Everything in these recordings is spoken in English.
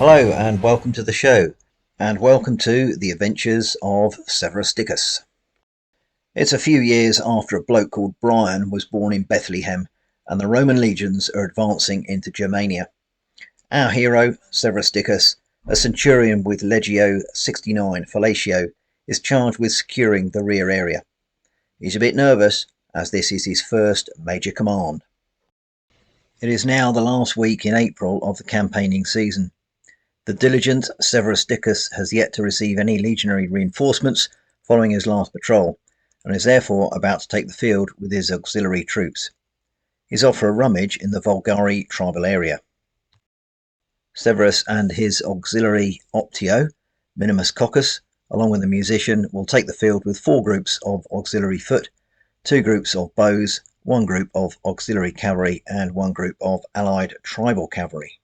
Hello and welcome to the show, and welcome to the Adventures of Severus Dickus. It's a few years after a bloke called Brian was born in Bethlehem, and the Roman legions are advancing into Germania. Our hero, Severus Dickus, a centurion with Legio LXIX Fellatio, is charged with securing the rear area. He's a bit nervous, as this is his first major command. It is now the last week in April of the campaigning season. The diligent Severus Dickus has yet to receive any legionary reinforcements following his last patrol, and is therefore about to take the field with his auxiliary troops. He's off for a rummage in the Vulgari tribal area. Severus and his auxiliary Optio, Minimus Coccus, along with a musician, will take the field with 4 groups of auxiliary foot, 2 groups of bows, 1 group of auxiliary cavalry, and 1 group of allied tribal cavalry.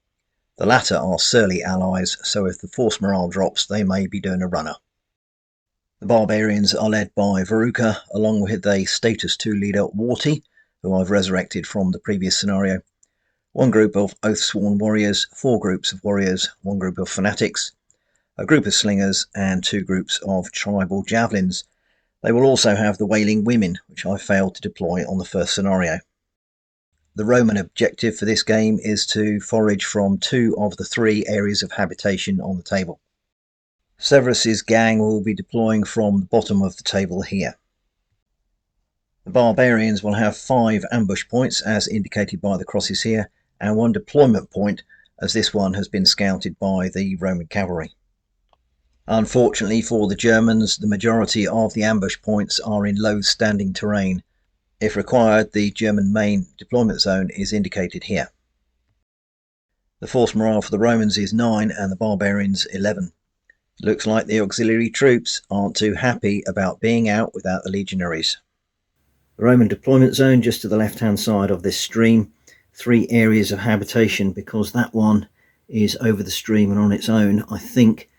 The latter are surly allies, so if the force morale drops, they may be doing a runner. The barbarians are led by Veruca, along with a status 2 leader Warty, who I've resurrected from the previous scenario. 1 group of oath-sworn warriors, 4 groups of warriors, 1 group of fanatics, a group of slingers, and 2 groups of tribal javelins. They will also have the wailing women, which I failed to deploy on the first scenario. The Roman objective for this game is to forage from 2 of the 3 areas of habitation on the table. Severus's gang will be deploying from the bottom of the table here. The barbarians will have 5 ambush points as indicated by the crosses here, and 1 deployment point as this one has been scouted by the Roman cavalry. Unfortunately for the Germans, the majority of the ambush points are in low standing terrain. If required, the German main deployment zone is indicated here. The force morale for the Romans is 9 and the barbarians 11. Looks like the auxiliary troops aren't too happy about being out without the legionaries. The Roman deployment zone just to the left hand side of this stream. 3 areas of habitation, because that one is over the stream and on its own. I think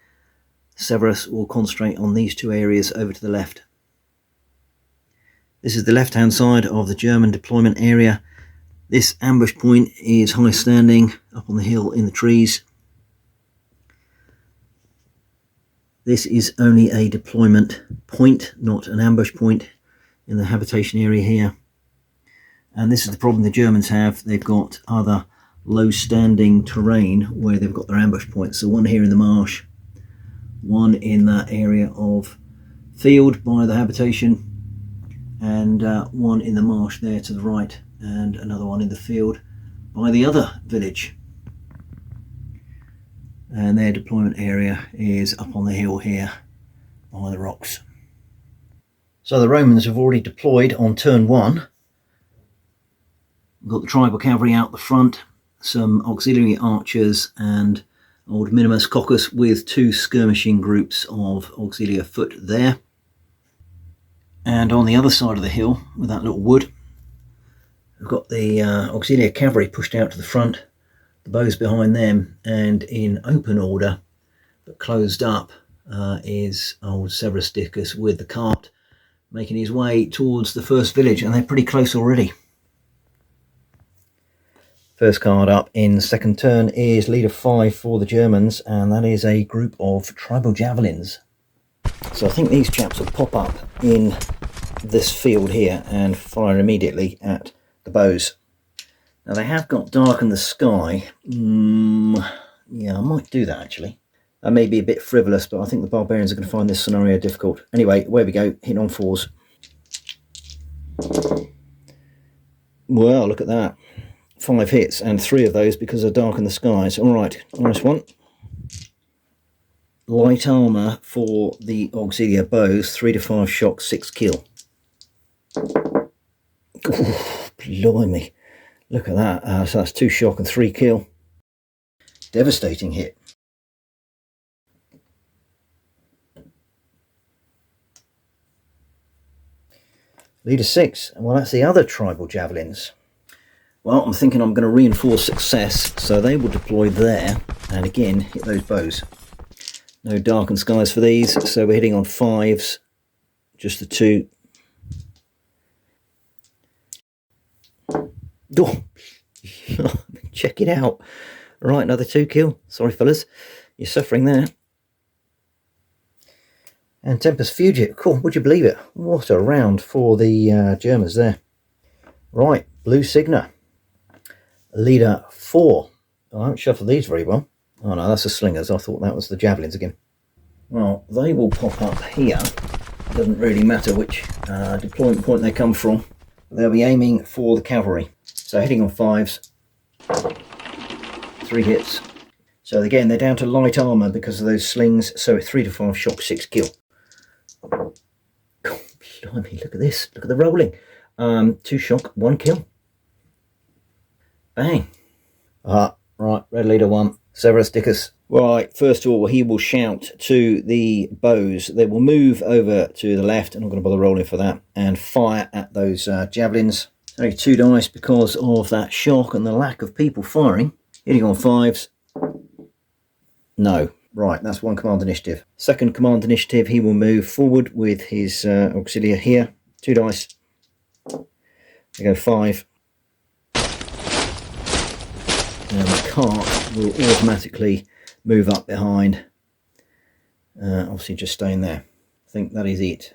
Severus will concentrate on these 2 areas over to the left. This is the left hand side of the German deployment area. This ambush point is high standing up on the hill in the trees. This is only a deployment point, not an ambush point in the habitation area here. And this is the problem the Germans have. They've got other low standing terrain where they've got their ambush points. So 1 here in the marsh, 1 in that area of field by the habitation, and 1 in the marsh there to the right, and another 1 in the field by the other village. And their deployment area is up on the hill here by the rocks. So the Romans have already deployed on turn 1. We've got the tribal cavalry out the front, some auxiliary archers, and old Minimus Coccus with 2 skirmishing groups of auxiliary foot there. And on the other side of the hill, with that little wood, we've got the auxiliary cavalry pushed out to the front, the bows behind them, and in open order, but closed up, is old Severus Dickus with the cart, making his way towards the first village, and they're pretty close already. First card up in second turn is leader 5 for the Germans, and that is a group of tribal javelins. So I think these chaps will pop up in this field here and fire immediately at the bows. Now they have got Darken the Sky. Yeah, I might do that actually. That may be a bit frivolous, but I think the barbarians are going to find this scenario difficult. Anyway, away we go, hitting on 4s. Well, look at that. 5 hits, and 3 of those because of Darken the Skies. Alright, nice one. Light armour for the auxiliary bows, 3 to 5 shock, 6 kill. Ooh, blimey. Look at that. So that's 2 shock and 3 kill. Devastating hit. Leader 6. Well, that's the other tribal javelins. Well, I'm thinking I'm going to reinforce success, so they will deploy there and again hit those bows. No Darkened Skies for these, so we're hitting on 5s, just the 2. Oh, check it out. Right, another 2 kill. Sorry, fellas. You're suffering there. And Tempest Fugit. Cool, would you believe it? What a round for the Germans there. Right, Blue Signa. Leader 4. I haven't shuffled these very well. Oh no, that's the slingers. I thought that was the javelins again. Well, they will pop up here. Doesn't really matter which deployment point they come from. They'll be aiming for the cavalry. So hitting on 5s. 3 hits. So again, they're down to light armour because of those slings. So 3 to 5 shock, 6 kill. God, blimey, look at this. Look at the rolling. 2 shock, 1 kill. Bang. Right, red leader 1. Severus Dickus. Right, first of all, he will shout to the bows. They will move over to the left. I'm not going to bother rolling for that. And fire at those javelins. Only 2 dice because of that shock and the lack of people firing. Hitting on 5s. No. Right, that's 1 command initiative. Second command initiative, he will move forward with his auxiliary here. 2 dice. They go 5. And the cart will automatically move up behind. Obviously just staying there. I think that is it.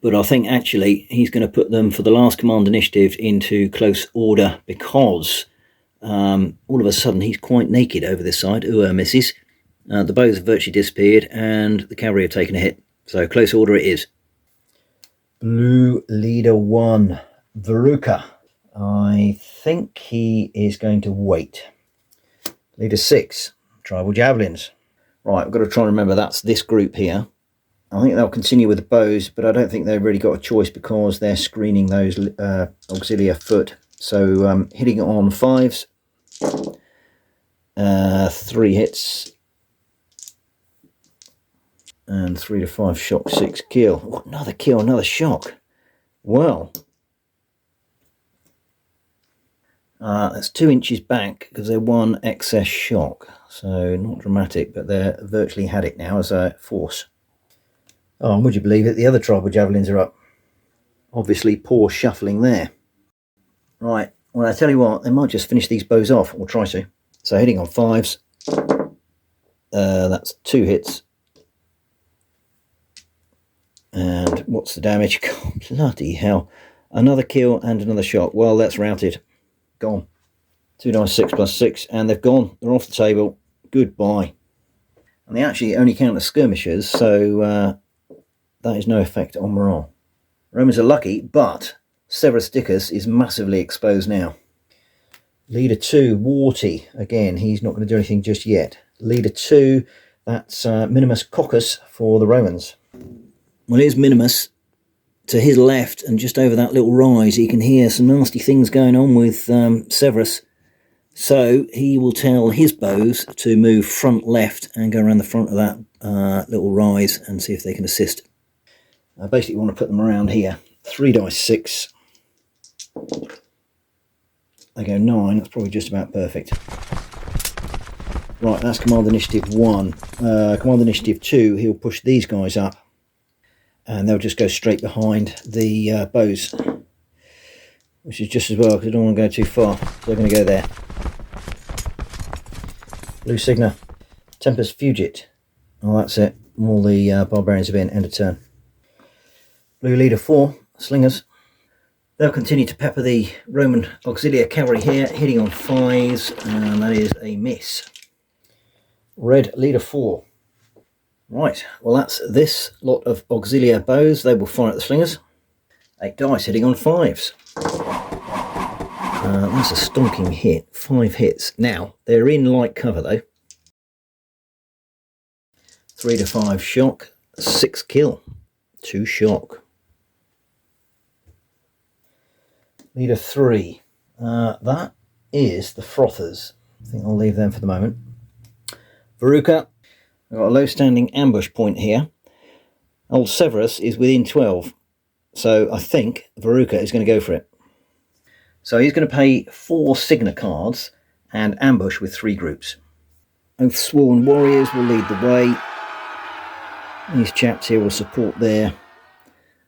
But I think actually he's going to put them for the last command initiative into close order because all of a sudden he's quite naked over this side. Ooh, misses. The bows have virtually disappeared and the cavalry have taken a hit. So close order it is. Blue leader 1, Veruca. I think he is going to wait. Leader 6, tribal javelins. Right, I've got to try and remember that's this group here. I think they'll continue with the bows, but I don't think they've really got a choice because they're screening those auxiliary foot. So hitting on 5s. 3 hits. And 3 to 5 shock, 6 kill. Oh, another kill, another shock. Well, that's 2 inches back because they're 1 excess shock. So not dramatic, but they're virtually had it now as a force. Oh, and would you believe it? The other tribal javelins are up. Obviously, poor shuffling there. Right, well, I tell you what, they might just finish these bows off, or try to. So hitting on 5s. That's 2 hits. And what's the damage? God, bloody hell. Another kill and another shot. Well, that's routed. Gone. 2 dice, 6 plus 6, and they've gone. They're off the table. Goodbye. And they actually only count as skirmishers, so that is no effect on morale. Romans are lucky, but Severus Dickus is massively exposed now. Leader 2, Warty. Again, he's not going to do anything just yet. Leader 2, that's Minimus Coccus for the Romans. Well, here's Minimus to his left, and just over that little rise, he can hear some nasty things going on with Severus. So he will tell his bows to move front left and go around the front of that little rise and see if they can assist. I basically want to put them around here. 3 dice, 6. They go 9. That's probably just about perfect. Right, that's Command Initiative 1. Command Initiative 2, he'll push these guys up. And they'll just go straight behind the bows. Which is just as well, because I don't want to go too far. So they're going to go there. Blue Signa. Tempest Fugit. Oh, that's it. All the barbarians have been. End of turn. Blue Leader 4. Slingers. They'll continue to pepper the Roman auxiliary cavalry here, hitting on 5s, and that is a miss. Red Leader 4. Right, well that's this lot of auxiliary bows. They will fire at the slingers. 8 dice, hitting on 5s. That's a stonking hit. 5 hits. Now, they're in light cover though. 3 to 5 shock, 6 kill, 2 shock. Leader 3. That is the Frothers. I think I'll leave them for the moment. Veruca. I've got a low standing ambush point here. Old Severus is within 12. So I think Veruca is going to go for it. So he's going to pay 4 Signa cards and ambush with 3 groups. Oath-sworn warriors will lead the way. These chaps here will support there.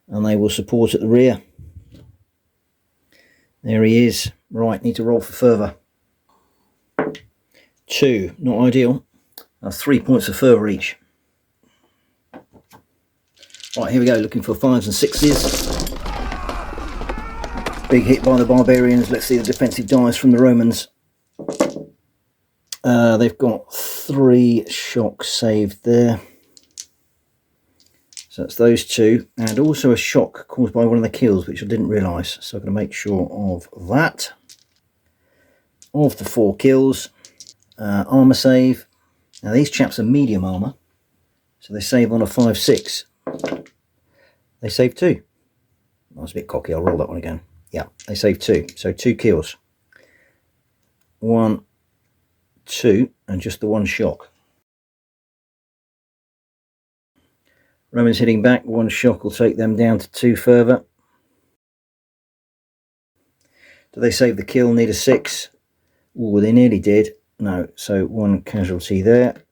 And they will support at the rear. There he is. Right, need to roll for further. 2, not ideal. That's 3 points of fervour each. Right, here we go, looking for 5s and 6s. Big hit by the barbarians. Let's see the defensive dice from the Romans. They've got 3 shock saved there. So that's those 2, and also a shock caused by one of the kills, which I didn't realise. So I'm going to make sure of that. Of the 4 kills, armour save. Now these chaps are medium armour, so they save on a 5-6. They save 2. I was a bit cocky, I'll roll that one again. Yeah, they save 2, so 2 kills. 1, 2, and just the 1 shock. Romans hitting back, 1 shock will take them down to 2 further. Do they save the kill, need a 6? Oh, they nearly did. No, so 1 casualty there.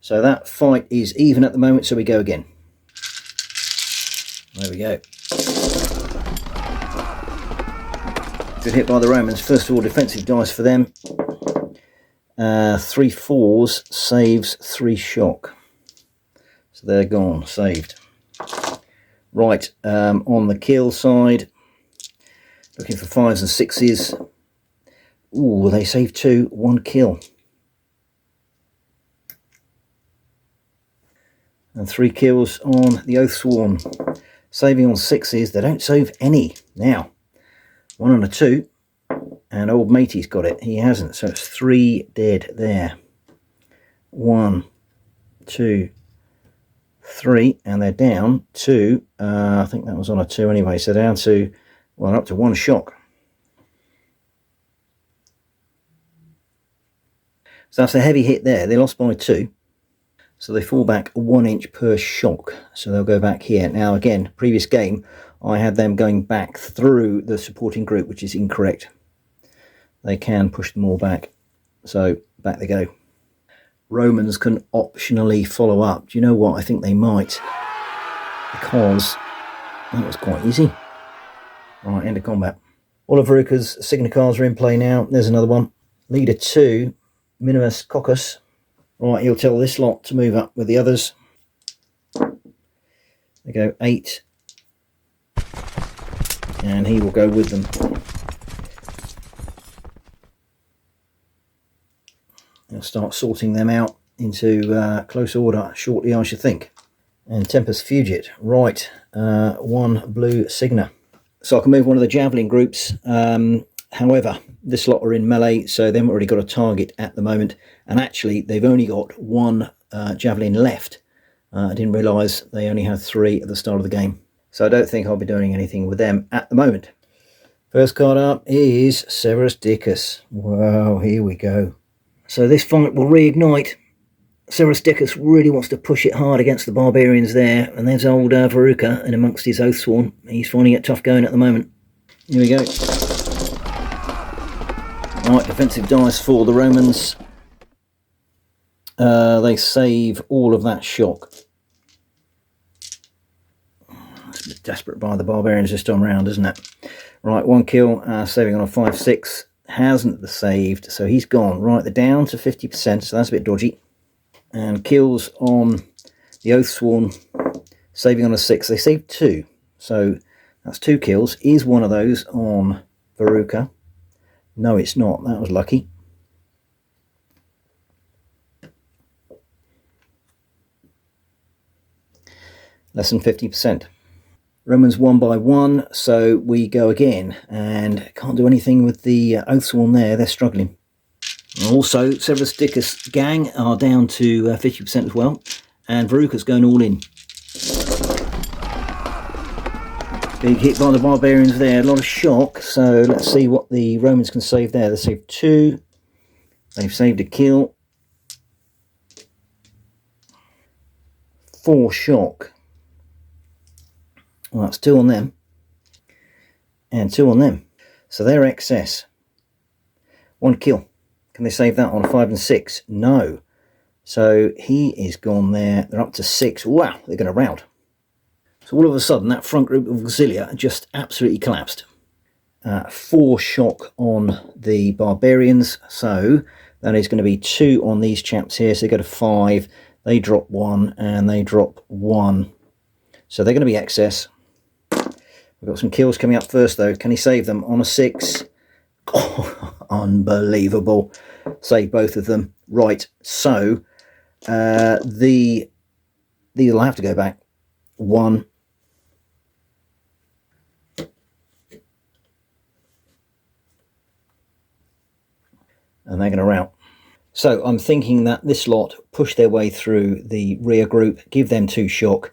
So that fight is even at the moment, so we go again. There we go. Good hit by the Romans. First of all, defensive dice for them. 3 4s saves 3 shock. So they're gone, saved. Right, on the kill side, looking for 5s and 6s. Ooh, they save 2, 1 kill. And 3 kills on the Oathsworn. Saving on 6s, they don't save any. Now, 1 and a 2, and old matey's got it. He hasn't, so it's 3 dead there. 1, 2, 3, and they're down to, I think that was on a 2 anyway, so down to, well, up to 1 shock. So that's a heavy hit there. They lost by 2, so they fall back 1 inch per shock, so they'll go back here. Now again, previous game I had them going back through the supporting group, which is incorrect. They can push them all back, so back they go. Romans can optionally follow up. Do you know what? I think they might, because that was quite easy. Right, end of combat. All of Veruca's Signicars are in play now. There's another one. Leader 2, Minimus Coccus. Right, he'll tell this lot to move up with the others. They go 8, and he will go with them. I'll start sorting them out into close order shortly, I should think. And Tempest Fugit, right, 1 blue Signa. So I can move one of the javelin groups. However, this lot are in melee, so they haven't already got a target at the moment. And actually, they've only got 1 javelin left. I didn't realise they only had 3 at the start of the game. So I don't think I'll be doing anything with them at the moment. First card up is Severus Dickus. Wow, here we go. So this fight will reignite. Severus Dickus really wants to push it hard against the barbarians there. And there's old Veruca, and amongst his Oathsworn. He's finding it tough going at the moment. Here we go. Right, defensive dice for the Romans. They save all of that shock. It's a bit desperate by the barbarians this time around, isn't it? Right, 1 kill, saving on a 5-6. Hasn't saved, so he's gone. Right, they're down to 50%, so that's a bit dodgy. And kills on the Oathsworn, saving on a 6. They saved 2, so that's 2 kills. Is one of those on Veruca? No, it's not. That was lucky. Less than 50%. Romans 1 by 1, so we go again, and can't do anything with the Oathsworn there. They're struggling. Also, Severus Dickus gang are down to 50% as well, and Veruca's going all in. Big hit by the barbarians there, a lot of shock, so let's see what the Romans can save there. They saved 2, they've saved a kill, 4 shock. Well, that's 2 on them, and 2 on them, so they're excess. 1 kill. Can they save that on a 5 and 6? No. So he is gone there. They're up to 6. Wow, they're going to rout. So all of a sudden, that front group of Auxilia just absolutely collapsed. 4 shock on the barbarians. So That is going to be 2 on these chaps here, so they go to 5. They drop 1 and they drop 1. So they're going to be excess. We've got some kills coming up first though. Can he save them on a 6? Oh, unbelievable. Save both of them. Right, so these will have to go back. 1. And they're going to rout. So I'm thinking that this lot push their way through the rear group, give them 2 shock,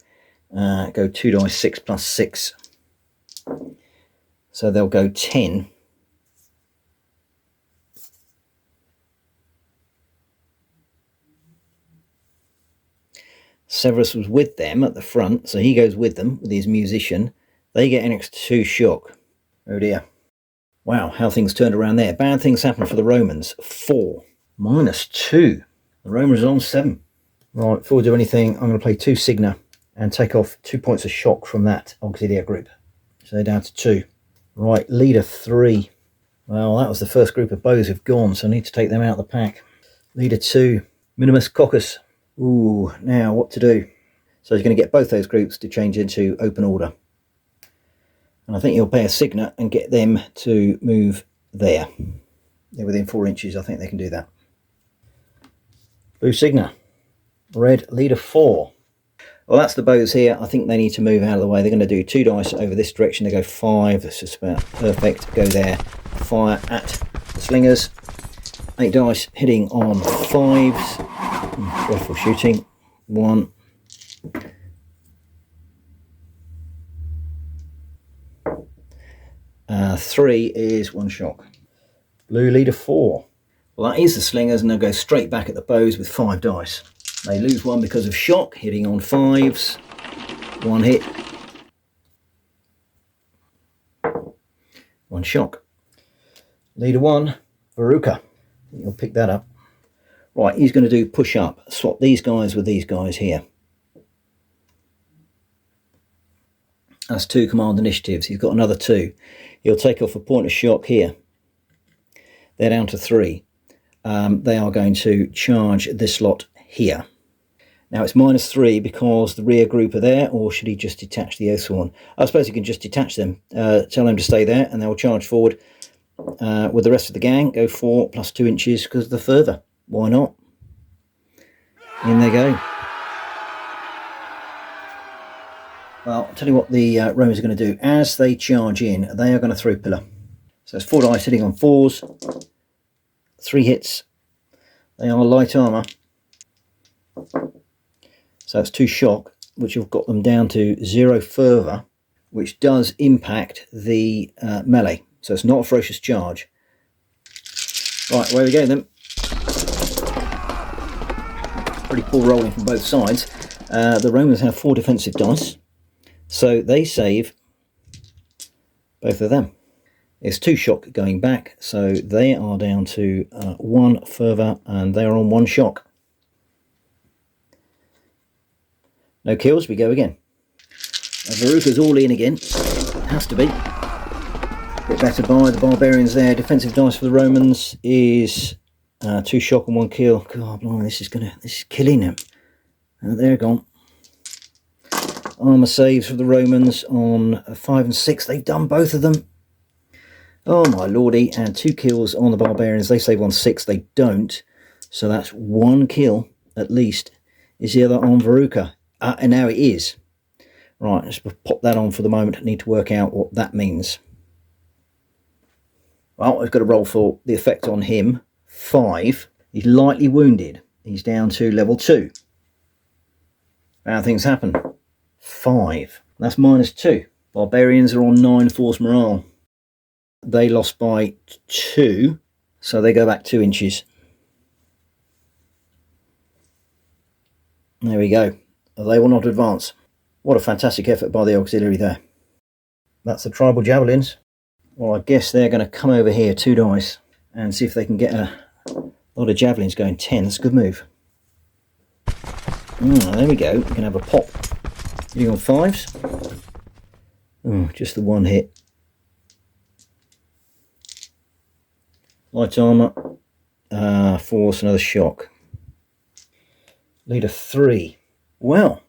go 2 dice 6 plus 6. So they'll go 10. Severus was with them at the front, so he goes with them with his musician. They get an extra 2 shock. Oh dear. Wow, how things turned around there. Bad things happen for the Romans. 4. -2. The Romans are on 7. Right, before we do anything, I'm going to play 2 Signa and take off 2 points of shock from that auxiliary group. So they're down to 2. Right, leader 3. Well, that was the first group of bows have gone, so I need to take them out of the pack. Leader 2, Minimus Coccus. Ooh, now what to do? So he's going to get both those groups to change into open order. And I think he'll pay a Signa and get them to move there. They're within 4 inches, I think they can do that. Blue Signa. Red leader 4. Well, that's the bows here. I think they need to move out of the way. They're going to do 2 dice over this direction. They go 5. That's just about perfect. Go there. Fire at the slingers. 8 dice hitting on 5s. Dreadful shooting. 1. Three is 1 shock. Blue leader 4. Well, that is the slingers, and they'll go straight back at the bows with 5 dice. They lose 1 because of shock, hitting on 5s. 1 hit. 1 shock. Leader 1, Veruca. You'll pick that up. Right, he's going to do push up. Swap these guys with these guys here. That's 2 command initiatives. He's got another 2. He'll take off a point of shock here. They're down to 3. They are going to charge this lot here. Now it's -3 because the rear group are there, or should he just detach the Oathsworn? I suppose he can just detach them. Tell them to stay there and they'll charge forward with the rest of the gang. Go 4 plus 2 inches because they're further. Why not? In they go. Well, I'll tell you what the Romans are going to do. As they charge in, they are going to throw pillar. So it's 4 dice hitting on 4s. 3 hits. They are light armour. So it's 2 shock, which have got them down to 0 fervour, which does impact the melee. So it's not a ferocious charge. Right, away we go then. Pretty poor rolling from both sides. The Romans have 4 defensive dice. So they save both of them. It's 2 shock going back, so they are down to 1 fervour and they are on 1 shock. No kills, we go again. Veruca's all in again. Has to be. Bit better by the barbarians there. Defensive dice for the Romans is 2 shock and 1 kill. God, blimey, this is killing them. They're gone. Armour saves for the Romans on 5 and 6. They've done both of them. Oh my lordy. And 2 kills on the barbarians. They save on 6. They don't. So that's 1 kill at least. Is the other on Veruca? And now it is. Right, let's pop that on for the moment. I need to work out what that means. Well, I've got to roll for the effect on him. 5. He's lightly wounded. He's down to level 2. Bad things happen. 5. That's -2. Barbarians are on 9 force morale. They lost by 2, so they go back 2 inches. There we go. They will not advance. What a fantastic effort by the auxiliary there. That's the tribal javelins. Well, I guess they're going to come over here, 2 dice, and see if they can get a lot of javelins going. 10, that's a good move. There we go. We can have a pop. Hitting on 5s. Oh, just the 1 hit. Light armour. force, another shock. Leader 3. Well,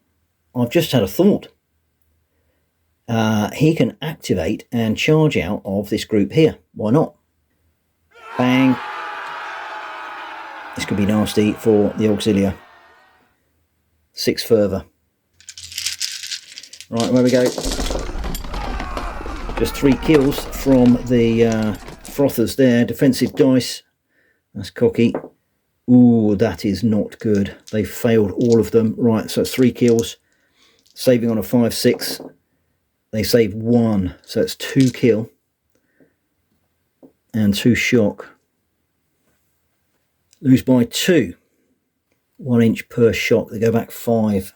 I've just had a thought. He can activate and charge out of this group here. Why not? Bang. This could be nasty for the Auxilia. 6 further. Right, where we go. Just 3 kills from the frothers there. Defensive dice. That's cocky. Ooh, that is not good. They failed all of them. Right, so it's 3 kills. Saving on a 5-6. They saved 1. So it's 2 kill. And 2 shock. Lose by 2. 1 inch per shock. They go back 5.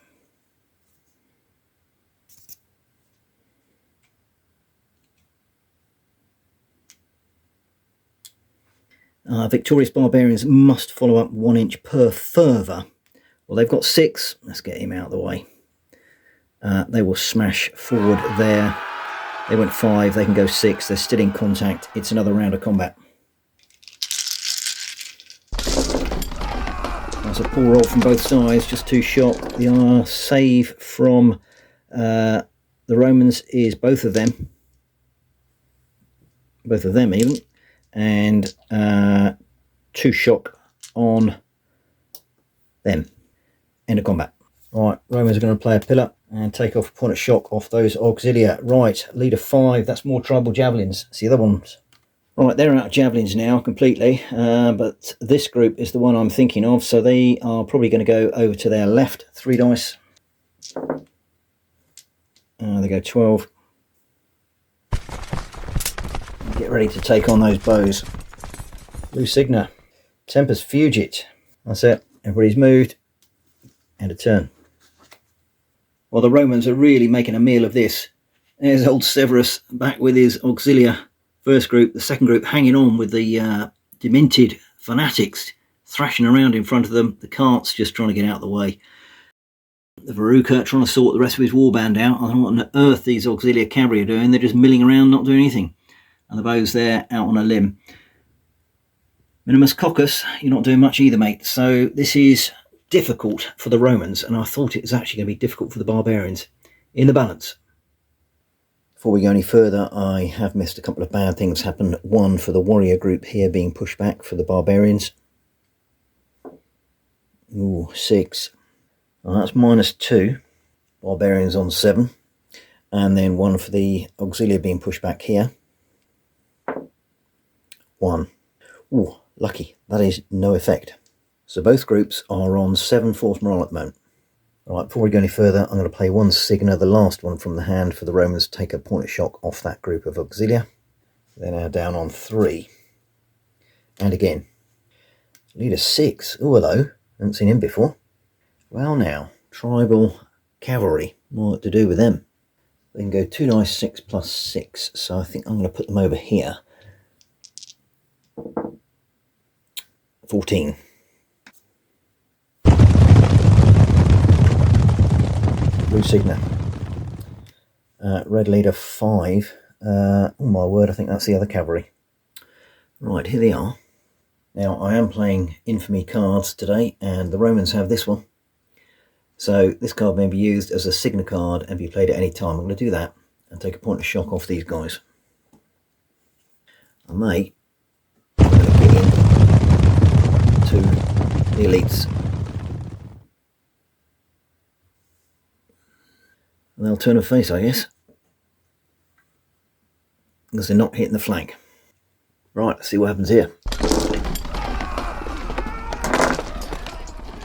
Victorious Barbarians must follow up 1 inch per further. Well, they've got 6. Let's get him out of the way. They will smash forward there. They went 5. They can go 6. They're still in contact. It's another round of combat. That's a poor roll from both sides. Just 2 shock. The save from the Romans is both of them. Both of them even. And 2 shock on them. End of combat. Right, Romans are going to play a pillar and take off a point of shock off those Auxilia. Right, leader 5, that's more tribal javelins. It's the other ones. Right, they're out of javelins now completely, but this group is the one I'm thinking of, so they are probably going to go over to their left. 3 dice. They go 12. Get ready to take on those bows. Lusigna. Tempest Fugit. That's it. Everybody's moved. And a turn. Well, the Romans are really making a meal of this. There's old Severus back with his Auxilia. First group, the second group hanging on with the demented fanatics thrashing around in front of them. The carts just trying to get out of the way. The Veruca trying to sort the rest of his warband out. I don't know what on earth these Auxilia cavalry are doing. They're just milling around, not doing anything. And the bows there out on a limb. Minimus Coccus, you're not doing much either, mate. So this is difficult for the Romans, and I thought it was actually going to be difficult for the barbarians. In the balance. Before we go any further, I have missed a couple of bad things happen. One for the warrior group here being pushed back for the barbarians. Ooh, 6. Well, that's -2. Barbarians on 7. And then 1 for the Auxilia being pushed back here. 1. Ooh, lucky. That is no effect. So both groups are on 7 force morale at the moment. Right, before we go any further, I'm going to play 1 Signa, the last one from the hand, for the Romans to take a point of shock off that group of Auxilia. They're now down on 3. And again. Leader 6. Oh, hello. Haven't seen him before. Well now, tribal cavalry. More to do with them. They can go 2 dice 6 plus 6. So I think I'm going to put them over here. 14. Blue Signa. Red leader 5. Oh my word, I think that's the other cavalry. Right, here they are. Now, I am playing Infamy cards today, and the Romans have this one. So this card may be used as a Signa card and be played at any time. I'm going to do that and take a point of shock off these guys. I may get in to the elites. And they'll turn a face, I guess, because they're not hitting the flank. Right, let's see what happens here.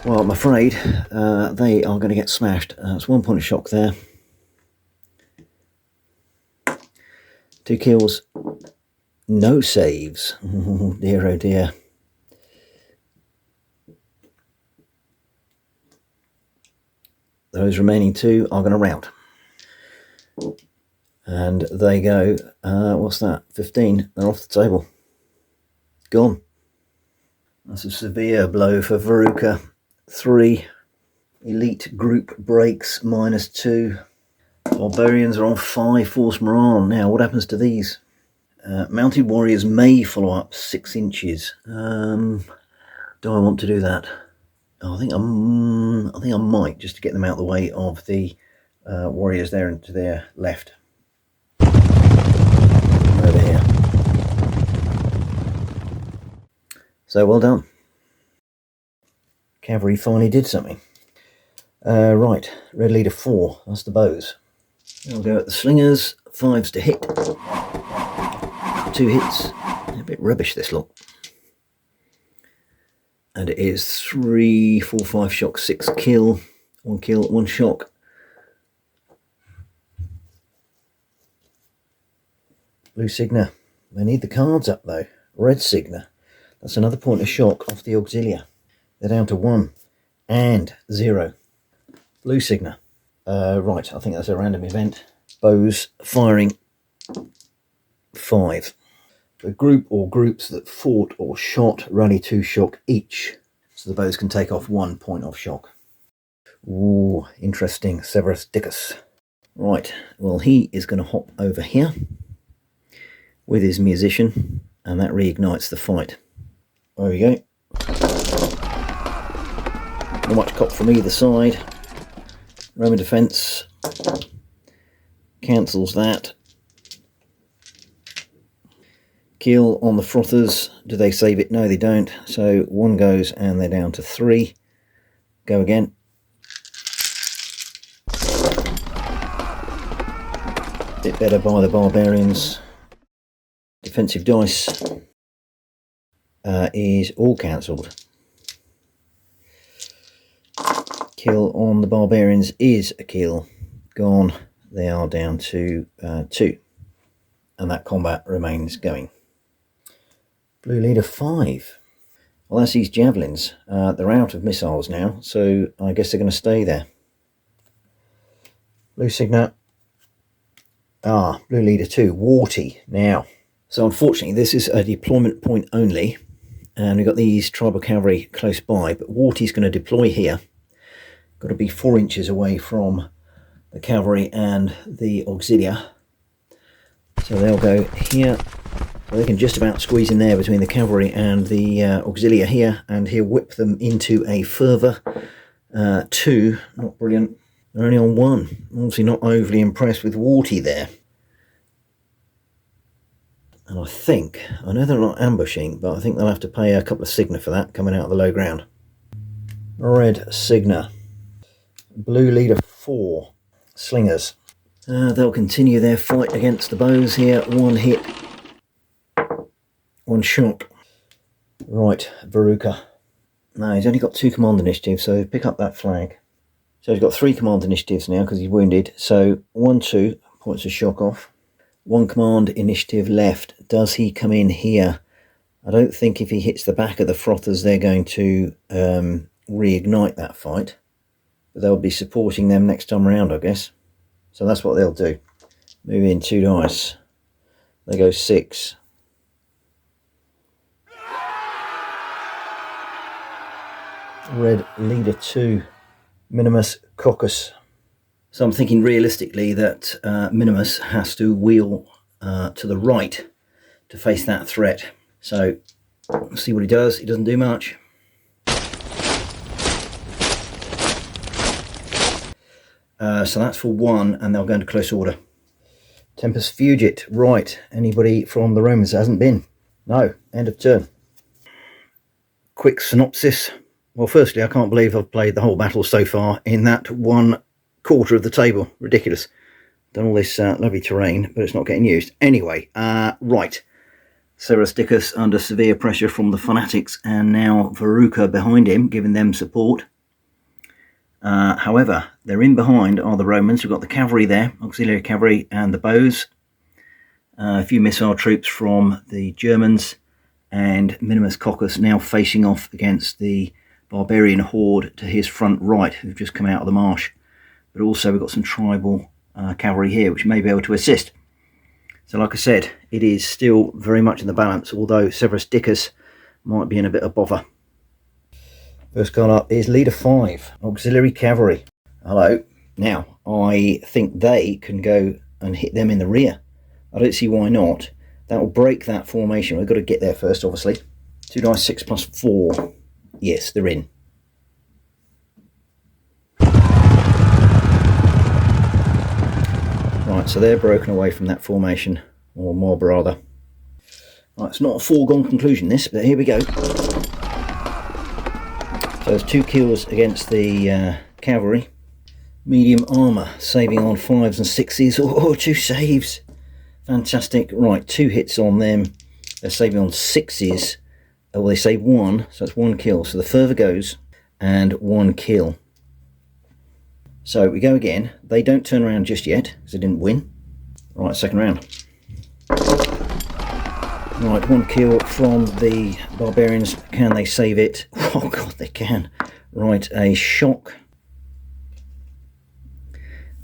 Well, I'm afraid they are going to get smashed. It's 1 point of shock there. 2 kills. No saves. Oh dear, oh dear. Those remaining 2 are going to rout. And they go, what's that? 15. They're off the table. Gone. That's a severe blow for Veruca. 3. Elite group breaks, -2. Barbarians are on 5 force morale. Now, what happens to these? Mounted warriors may follow up 6 inches. Do I want to do that? Oh, I think I might, just to get them out of the way of the warriors there and to their left. Over here. So well done. Cavalry finally did something. Right, red leader 4, that's the bows. I'll go at the slingers, 5s to hit. 2 hits. A bit rubbish this lot. And it is 3, 4, 5 shock, 6 kill, 1 shock. Blue Signa. They need the cards up though. Red Signa. That's another point of shock off the Auxilia. They're down to 1 and 0. Blue Signa. Right, I think that's a random event. Bows firing 5. The group or groups that fought or shot rally 2 shock each. So the bows can take off 1 point of shock. Ooh, interesting. Severus Dickus. Right, well, he is going to hop over here with his musician, and that reignites the fight. There we go. Not much cop from either side. Roman defence cancels that. Kill on the frothers. Do they save it? No, they don't. So 1 goes and they're down to 3. Go again. Bit better by the barbarians. Defensive dice is all cancelled. Kill on the barbarians is a kill. Gone. They are down to 2. And that combat remains going. Blue leader 5. Well, that's these javelins. They're out of missiles now, so I guess they're going to stay there. Blue Signa. Blue leader 2. Warty now. So unfortunately, this is a deployment point only, and we've got these tribal cavalry close by, but Warty's going to deploy here. Got to be 4 inches away from the cavalry and the auxilia. So they'll go here. So they can just about squeeze in there between the cavalry and the auxilia here, and he'll whip them into a further 2. Not brilliant. They're only on 1. Obviously not overly impressed with Warty there. And I know they're not ambushing, but I think they'll have to pay a couple of Signa for that, coming out of the low ground. Red Signa. Blue leader 4. Slingers. They'll continue their fight against the bows here. 1 hit. 1 shock. Right, Veruca. No, he's only got 2 command initiatives, so pick up that flag. So he's got 3 command initiatives now because he's wounded. So 1, 2 points of shock off. 1 command initiative left. Does he come in here? I don't think if he hits the back of the frothers they're going to reignite that fight. But they'll be supporting them next time around, I guess. So that's what they'll do. Move in 2 dice. They go 6. Red leader 2. Minimus Coccus. So I'm thinking realistically that Minimus has to wheel to the right to face that threat. So let's see what he does. He doesn't do much. So that's for 1, and they'll go into close order. Tempus Fugit. Right. Anybody from the Romans hasn't been? No. End of turn. Quick synopsis. Well, firstly, I can't believe I've played the whole battle so far in that 1/4 of the table. Ridiculous. Done all this lovely terrain, but it's not getting used. Anyway, right. Severus Dickus under severe pressure from the fanatics, and now Veruca behind him, giving them support. However, they're in behind are the Romans. We've got the cavalry there, auxiliary cavalry, and the bows. A few missile troops from the Germans, and Minimus Coccus now facing off against the barbarian horde to his front right, who've just come out of the marsh. But also we've got some tribal cavalry here, which may be able to assist. So like I said, it is still very much in the balance, although Severus Dickus might be in a bit of bother. First card up is leader 5, auxiliary cavalry. Hello. Now, I think they can go and hit them in the rear. I don't see why not. That will break that formation. We've got to get there first, obviously. 2 dice, 6 plus 4. Yes, they're in. Right, so they're broken away from that formation, or mob rather. Right, it's not a foregone conclusion this, but here we go. So there's 2 kills against the cavalry. Medium armour, saving on 5s and 6s. Oh, 2 saves. Fantastic. Right, 2 hits on them. They're saving on 6s. Oh, well, they save 1, so that's 1 kill. So the fervour goes, and 1 kill. So we go again. They don't turn around just yet, because they didn't win. Right, second round. Right, 1 kill from the barbarians. Can they save it? Oh god, they can. Right, a shock.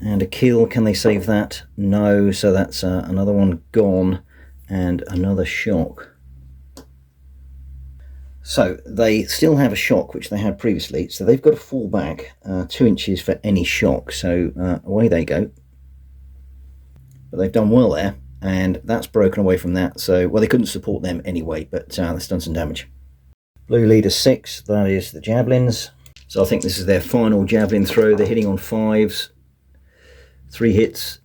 And a kill. Can they save that? No, so that's another one gone. And another shock. So they still have a shock, which they had previously. So they've got to fall back 2 inches for any shock. So away they go. But they've done well there. And that's broken away from that. So, well, they couldn't support them anyway, but that's done some damage. Blue leader 6, that is the javelins. So I think this is their final javelin throw. They're hitting on 5s. 3 hits.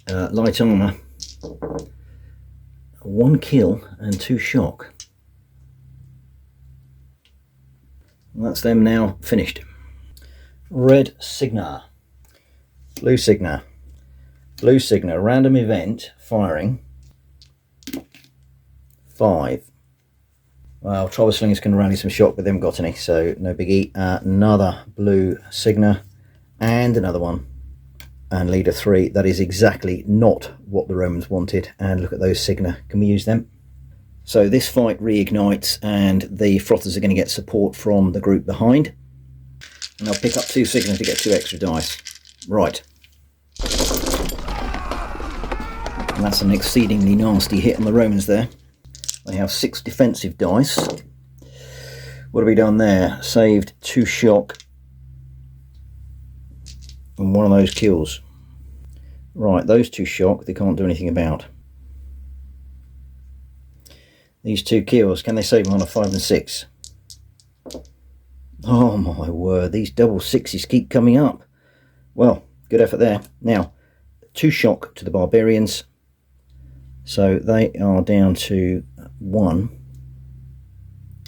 Light armour. 1 kill and 2 shock. And that's them now finished. Red Signa. Blue Signa. Blue Signa, random event, firing. 5. Well, Tribal Slingers can rally some shock, but they haven't got any, so no biggie. Another blue Signa, and another one. And leader 3, that is exactly not what the Romans wanted. And look at those Signa, can we use them? So this fight reignites, and the Frothers are going to get support from the group behind. And I'll pick up 2 Signa to get 2 extra dice. Right. And that's an exceedingly nasty hit on the Romans there. They have 6 defensive dice. What have we done there? Saved 2 shock. And 1 of those kills. Right, those 2 shock they can't do anything about. These 2 kills, can they save them on a 5 and 6? Oh my word, these double 6s keep coming up. Well, good effort there. Now, 2 shock to the barbarians. So they are down to 1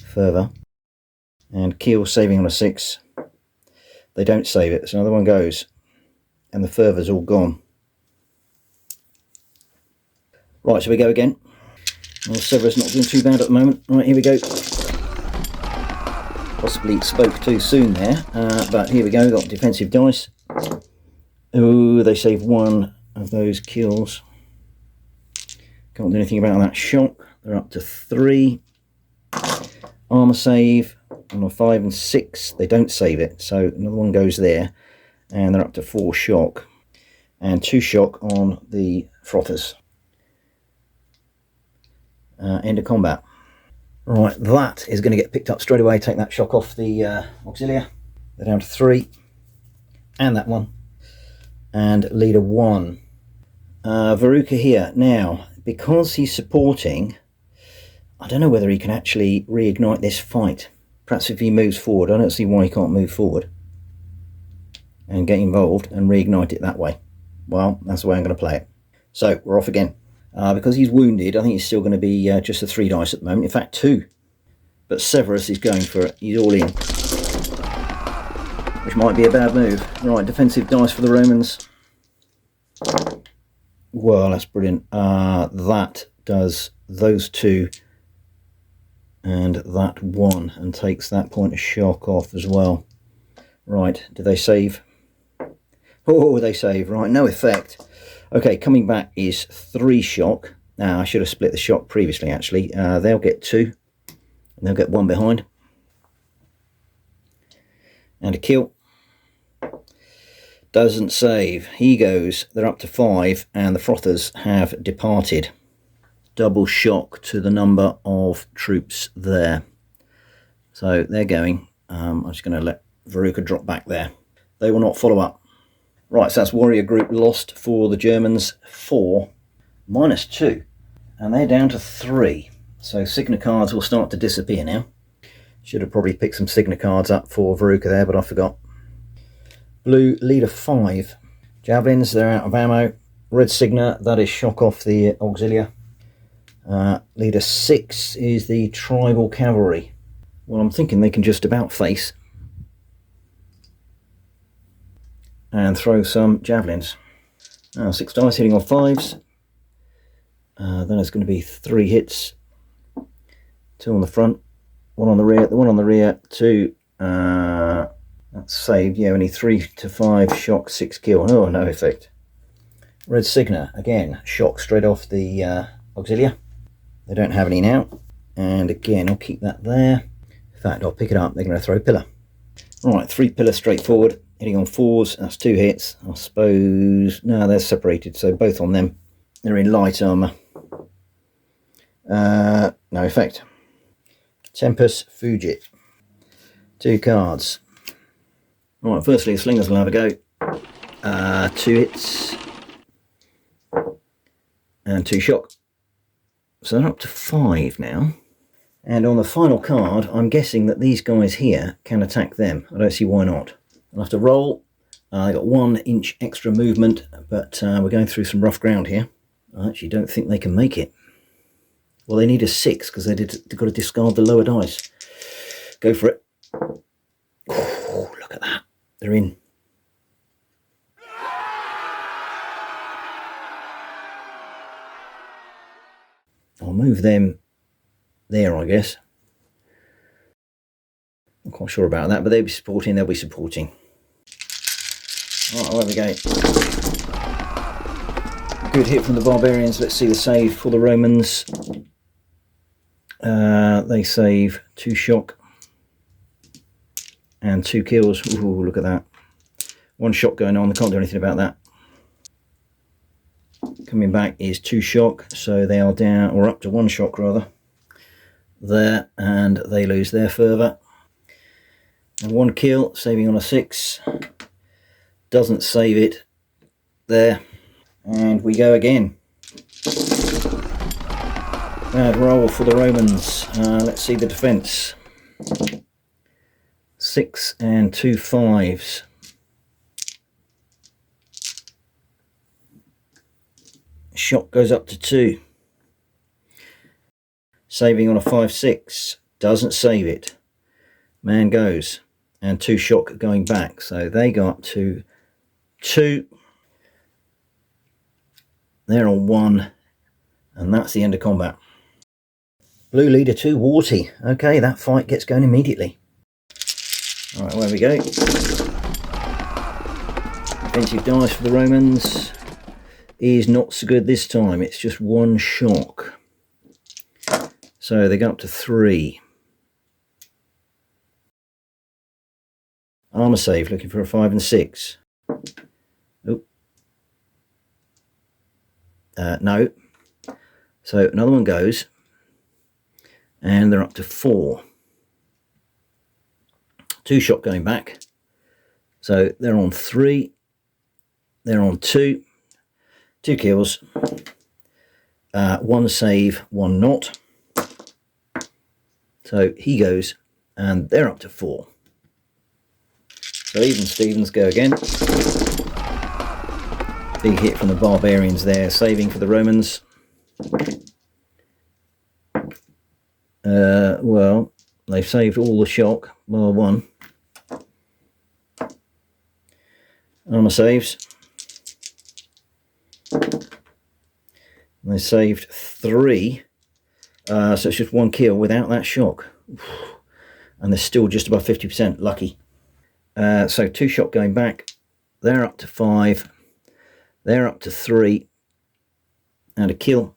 further. And kill saving on a 6. They don't save it, so another one goes. And the fervor's all gone. Right, so we go again. Well, Severus not doing too bad at the moment. Right, here we go. Possibly spoke too soon there, but here we go. Got defensive dice. Oh, they save 1 of those kills. Can't do anything about that shock. They're up to 3. Armour save on a 5 and 6. They don't save it, so another one goes there. And they're up to 4 shock. And 2 shock on the Frothers. End of combat. Right, that is going to get picked up straight away. Take that shock off the Auxilia. They're down to 3. And that one. And leader 1. Veruca here. Now, because he's supporting, I don't know whether he can actually reignite this fight. Perhaps if he moves forward. I don't see why he can't move forward and get involved and reignite it that way. Well, that's the way I'm going to play it. So, we're off again. Because he's wounded, I think he's still going to be just a 3 dice at the moment. In fact, 2. But Severus is going for it. He's all in. Which might be a bad move. Right, defensive dice for the Romans. Well, that's brilliant. That does those 2 and that 1 and takes that point of shock off as well. Right, do they save? Oh, they save. Right, no effect. Okay, coming back is 3 shock. Now, I should have split the shock previously, actually. They'll get 2. And they'll get 1 behind. And a kill. Doesn't save. He goes. They're up to 5. And the Frothers have departed. Double shock to the number of troops there. So, they're going. I'm just going to let Veruca drop back there. They will not follow up. Right, so that's warrior group lost for the Germans 4, -2, and they're down to 3. So Signa cards will start to disappear now. Should have probably picked some Signa cards up for Veruca there, but I forgot. Blue Leader 5. Javelins, they're out of ammo. Red Signa, that is shock off the Auxilia. Leader 6 is the Tribal Cavalry. Well, I'm thinking they can just about face and throw some javelins. 6 dice hitting on 5s. Then it's going to be 3 hits. 2 on the front, 1 on the rear. The 1 on the rear, 2. That's saved. Yeah, only 3 to 5 shock, 6 kill. Oh, no effect. Red Signa, again, shock straight off the Auxilia. They don't have any now. And again, I'll keep that there. In fact, I'll pick it up. They're going to throw pillar. Right, 3 pillar straight forward, hitting on 4s. That's 2 hits. I suppose. No, they're separated, so both on them. They're in light armour. No effect. Tempus Fugit. 2 cards. Right, firstly, the slingers will have a go. 2 hits. And 2 shock. So they're up to 5 now. And on the final card, I'm guessing that these guys here can attack them. I don't see why not. I'll have to roll. I got 1 inch extra movement, but we're going through some rough ground here. I actually don't think they can make it. Well, they need a 6 because they've got to discard the lower dice. Go for it. Oh, look at that. They're in. I'll move them there, I guess. Not quite sure about that, but they'll be supporting. Right, there we go. Good hit from the barbarians. Let's see the save for the Romans. They save 2 shock and 2 kills. Ooh, look at that. 1 shock going on. They can't do anything about that. Coming back is 2 shock, so they are down, or up to 1 shock rather. There, and they lose their fervour. And 1 kill, saving on a 6. Doesn't save it. There. And we go again. Bad roll for the Romans. Let's see the defence. 6 and 2 5s. Shock goes up to 2. Saving on a 5-6. Doesn't save it. Man goes. And 2 shock going back. So they go up to 2. They're on 1. And that's the end of combat. Blue Leader 2, Warty. Okay, that fight gets going immediately. Alright, where we go. Defensive dice for the Romans is not so good this time. It's just 1 shock. So they go up to 3. Armour save, looking for a 5 and 6. Oh. No. So another one goes. And they're up to 4. 2 shock going back. So they're on 3. They're on 2. 2 kills. 1 save, 1 not. So he goes, and they're up to 4. So even Stevens go again. Big hit from the barbarians there, saving for the Romans. Well, they've saved all the shock, bar 1. Armour saves. They saved 3. So it's just 1 kill without that shock. And they're still just above 50%. Lucky. So 2 shock going back. They're up to 5. They're up to 3. And a kill.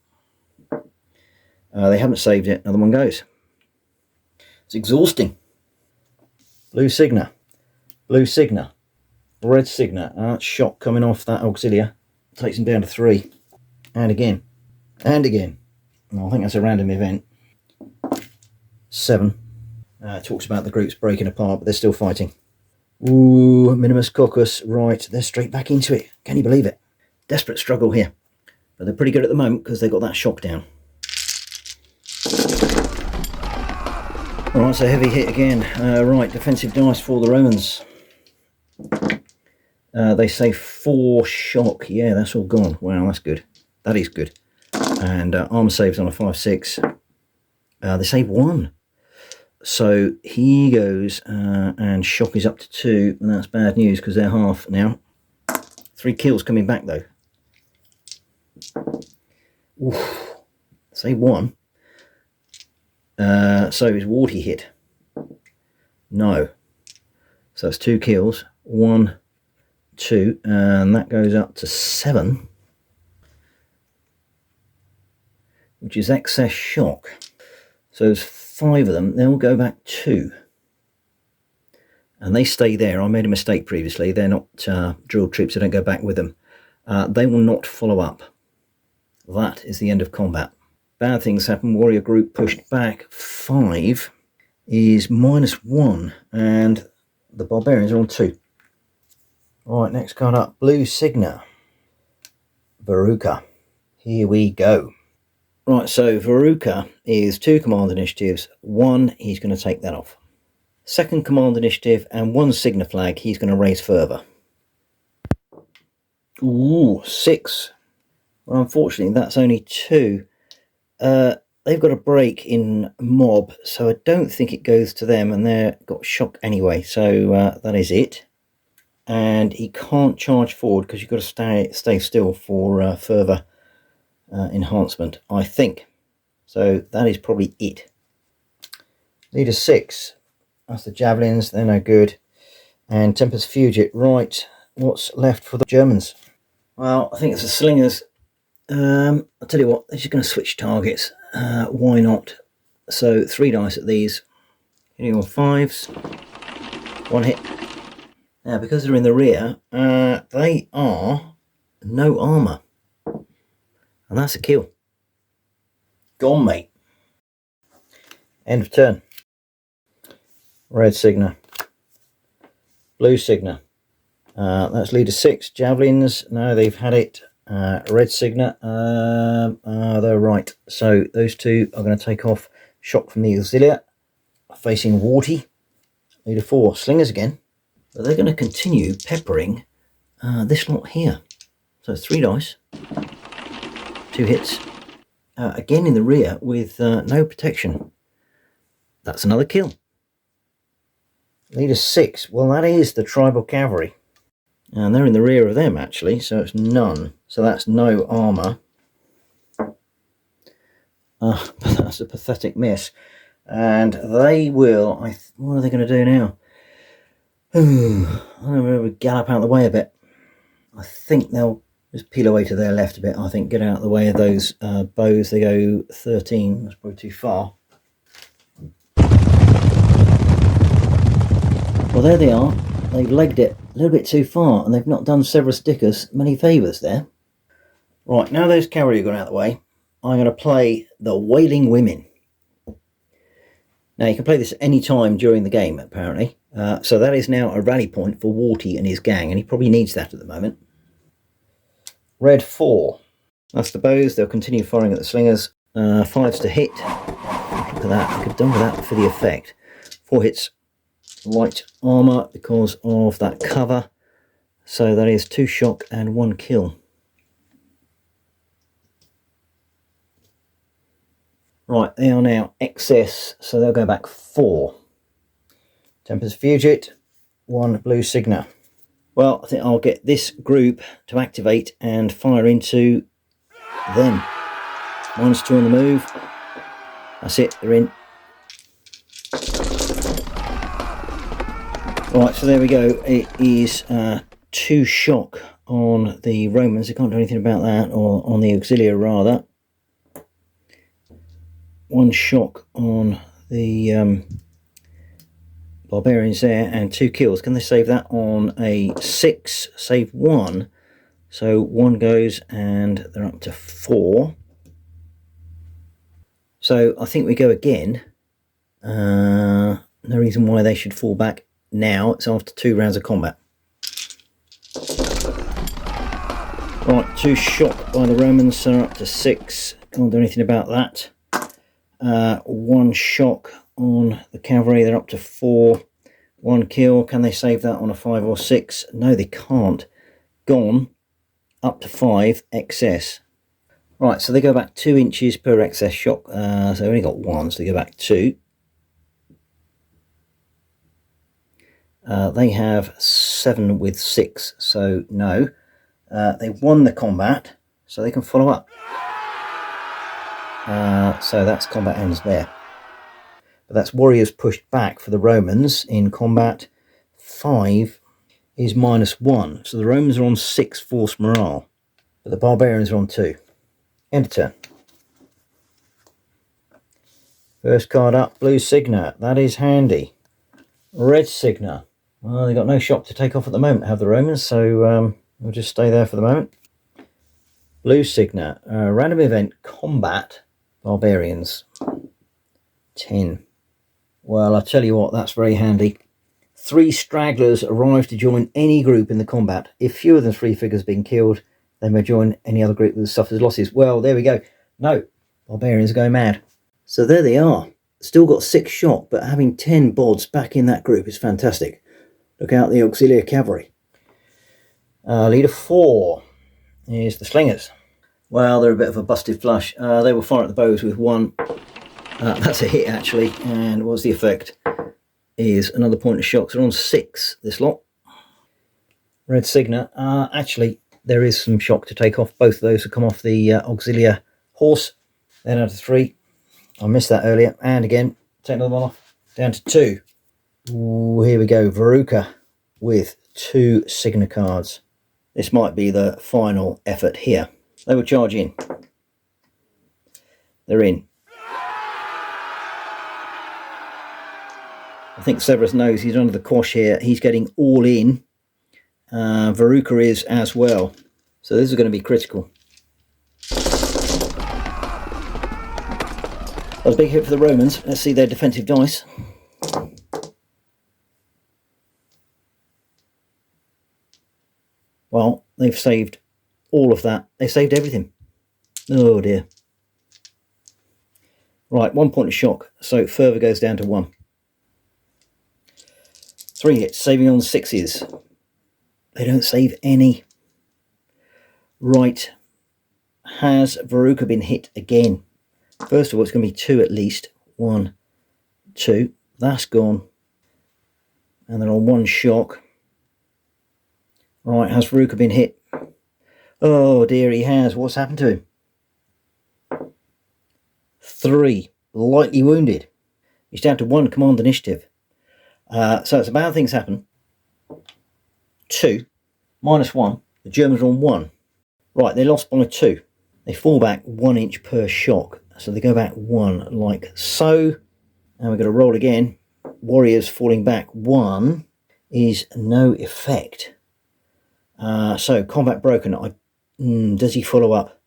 They haven't saved it. Another one goes. It's exhausting. Blue Signa. Blue Signa. Red Signa. Shock coming off that Auxilia. Takes him down to 3. And again. And again. Well, I think that's a random event. 7. Talks about the groups breaking apart, but they're still fighting. Ooh, Minimus Coccus. Right, they're straight back into it. Can you believe it? Desperate struggle here. But they're pretty good at the moment because they got that shock down. Right, so heavy hit again. Right, defensive dice for the Romans. They say 4 shock. Yeah, that's all gone. Wow, that's good. That is good. And armor saves on a 5-6. They save 1. So he goes and shock is up to 2. And that's bad news because they're half now. 3 kills coming back though. Oof. Save 1. So is Warty hit? No. So that's 2 kills. 1, 2, and that goes up to 7, which is excess shock. So there's 5 of them. They'll go back 2, and they stay there. I made a mistake previously. They're not drill troops. I don't go back with them. They will not follow up. That is the end of combat. Bad things happen. Warrior group pushed back. 5 is -1, and the barbarians are on 2. Right, next card up, Blue Signa, Veruca. Here we go. Right, so Veruca is 2 command initiatives. 1, he's going to take that off. 2nd command initiative and 1 Signa flag, he's going to raise further. Ooh, 6. Well, unfortunately, that's only 2. They've got a break in mob, so I don't think it goes to them, and they've got shock anyway, so that is it. And he can't charge forward because you've got to stay still for further enhancement, I think. So that is probably it. Leader 6, that's the javelins, they're no good. And Tempest Fugit, right, what's left for the Germans? Well, I think it's the slingers. I'll tell you what, they're just going to switch targets. Why not? So 3 dice at these. Hitting on 5s. 1 hit. Now, because they're in the rear, they are no armour. And that's a kill. Gone, mate. End of turn. Red Signa. Blue Signa. That's leader 6. Javelins. No, they've had it. Red Signa. They're right. So those 2 are going to take off. Shock from the Auxilia. Facing Warty. Leader 4. Slingers again. But they're going to continue peppering this lot here. So it's 3 dice. 2 hits. Again in the rear with no protection. That's another kill. Leader 6. Well, that is the tribal cavalry. And they're in the rear of them, actually. So it's none. So that's no armour. But that's a pathetic miss. And they will... what are they going to do now? I'm going to gallop out of the way a bit. I think they'll just peel away to their left a bit. I think get out of the way of those bows. They go 13. That's probably too far. Well, there they are. They've legged it a little bit too far, and they've not done Severus Dickus many favours there. Right, now those cavalry have gone out of the way, I'm going to play the Wailing Women. Now, you can play this at any time during the game, apparently. So that is now a rally point for Warty and his gang, and he probably needs that at the moment. Red 4. That's the bows. They'll continue firing at the slingers. 5s to hit. Look at that. I could have done with that for the effect. 4 hits. Light armour because of that cover. So that is 2 shock and 1 kill. Right, they are now excess, so they'll go back 4. Tempest Fugit, 1 Blue Signa. Well, I think I'll get this group to activate and fire into them. -2 on the move. That's it, they're in. Right, so there we go. It is 2 shock on the Romans. They can't do anything about that, or on the Auxilia rather. 1 shock on the barbarians there, and 2 kills. Can they save that on a 6? Save 1. So 1 goes, and they're up to 4. So I think we go again. No reason why they should fall back now. It's after 2 rounds of combat. Right, 2 shock by the Romans, so up to 6. Can't do anything about that. 1 shock on the cavalry. They're up to 4. 1 kill. Can they save that on a 5 or 6? No, they can't. Gone. Up to 5 excess. Right, so they go back 2 inches per excess shock. So they only got 1, so they go back 2. They have 7 with 6, so no. They won the combat, so they can follow up. So that's combat ends there. But that's warriors pushed back for the Romans in combat. 5 is -1, so the Romans are on 6 force morale, but the barbarians are on 2. End of turn. First card up, blue signet. That is handy. Red signet. Well, they've got no shock to take off at the moment, have the Romans, so we'll just stay there for the moment. Blue signet. Random event, combat, barbarians. 10. Well, I tell you what, that's very handy. 3 stragglers arrive to join any group in the combat. If fewer than 3 figures have been killed, they may join any other group that suffers losses. Well, there we go. No, barbarians are going mad. So there they are. Still got 6 shock, but having 10 bods back in that group is fantastic. Look out the auxiliary cavalry. Leader 4 is the slingers. Well, they're a bit of a busted flush. They will fire at the bows with 1. That's a hit, actually. And what's the effect? Is another point of shock. So they're on 6, this lot. Red signet. Actually, there is some shock to take off. Both of those have come off the auxiliary horse. Then down to 3. I missed that earlier. And again, take another one off. Down to 2. Ooh, here we go. Veruca with 2 signet cards. This might be the final effort here. They will charge in. They're in. I think Severus knows he's under the quash here. He's getting all in. Veruca is as well. So this is going to be critical. That was a big hit for the Romans. Let's see their defensive dice. Well, they've saved all of that. They saved everything. Oh dear. Right, 1 point of shock. So further goes down to 1. 3 hits, saving on 6s. They don't save any. Right. Has Veruca been hit again? First of all, it's going to be 2 at least. 1, 2. That's gone. And they're on 1 shock. Right, has Veruca been hit? Oh dear, he has. What's happened to him? 3. Lightly wounded. He's down to 1 command initiative. So it's about things happen. 2. -1. The Germans are on 1. Right, they lost by 2. They fall back 1 inch per shock. So they go back 1 like so. And we're going to roll again. Warriors falling back 1 is no effect. So combat broken. Does he follow up?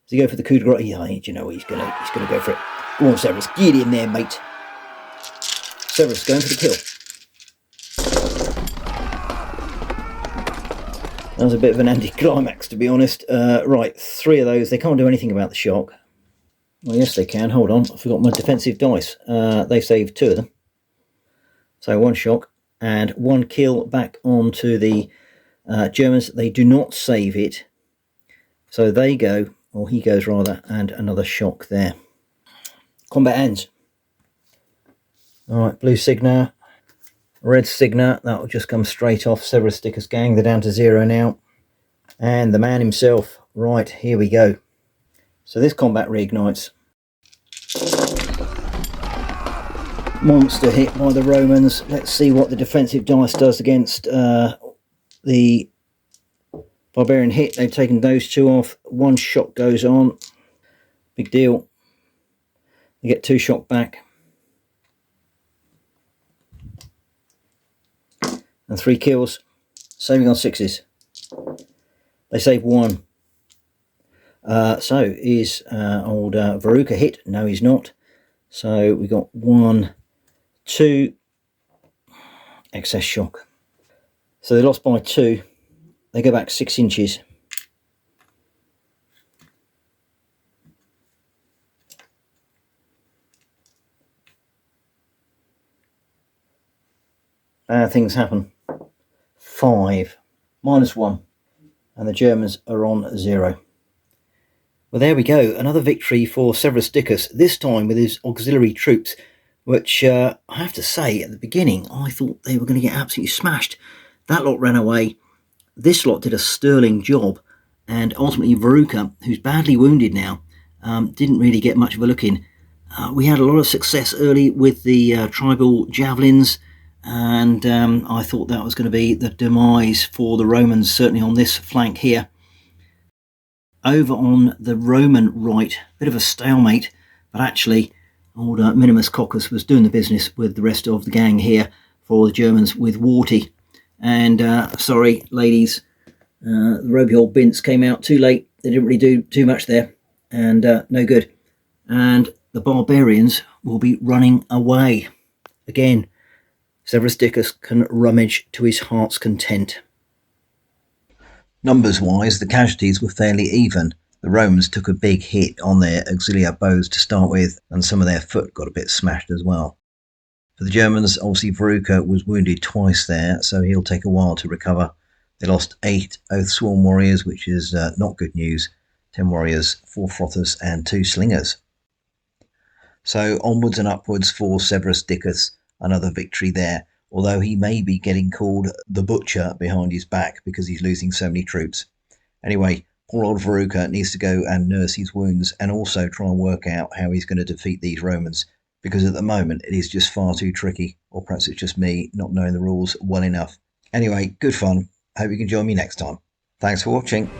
Does he go for the coup de grace? Yeah, do you know what? He's gonna go for it. Go on, Severus. Get in there, mate. Severus going for the kill. That was a bit of an anticlimax, to be honest. Right, 3 of those. They can't do anything about the shock. Well, yes, they can. Hold on. I forgot my defensive dice. They saved 2 of them. So 1 shock and 1 kill back onto the Germans. They do not save it. So they go, or he goes rather, and another shock there. Combat ends. Alright, blue signet. Red signet, that will just come straight off Severus Dickus gang. They're down to 0 now. And the man himself. Right, here we go. So this combat reignites. Monster hit by the Romans. Let's see what the defensive dice does against the barbarian hit. They've taken those 2 off. 1 shock goes on. Big deal. They get 2 shock back. And 3 kills. Saving on 6s. They save 1. So is old Veruca hit? No, he's not. So we got 1, 2 excess shock. So they lost by 2. They go back 6 inches. Bad things happen. 5, -1, and the Germans are on 0. Well, there we go. Another victory for Severus Dickus, this time with his auxiliary troops, which I have to say, at the beginning, I thought they were going to get absolutely smashed. That lot ran away. This lot did a sterling job, and ultimately Veruca, who's badly wounded now, didn't really get much of a look in. We had a lot of success early with the tribal javelins, and I thought that was going to be the demise for the Romans, certainly on this flank here. Over on the Roman right, bit of a stalemate, but actually old Minimus Coccus was doing the business with the rest of the gang here for the Germans with Warty. And sorry, ladies, the ropey old bints came out too late. They didn't really do too much there, and no good. And the barbarians will be running away. Again, Severus Dickus can rummage to his heart's content. Numbers-wise, the casualties were fairly even. The Romans took a big hit on their auxiliary bows to start with, and some of their foot got a bit smashed as well. For the Germans, obviously Veruca was wounded twice there, so he'll take a while to recover. They lost 8 Oathsworn warriors, which is not good news. 10 warriors, 4 frothers and 2 slingers. So onwards and upwards for Severus Dickus, another victory there, although he may be getting called the Butcher behind his back because he's losing so many troops. Anyway, poor old Veruca needs to go and nurse his wounds and also try and work out how he's going to defeat these Romans, because at the moment it is just far too tricky, or perhaps it's just me not knowing the rules well enough. Anyway, good fun. Hope you can join me next time. Thanks for watching.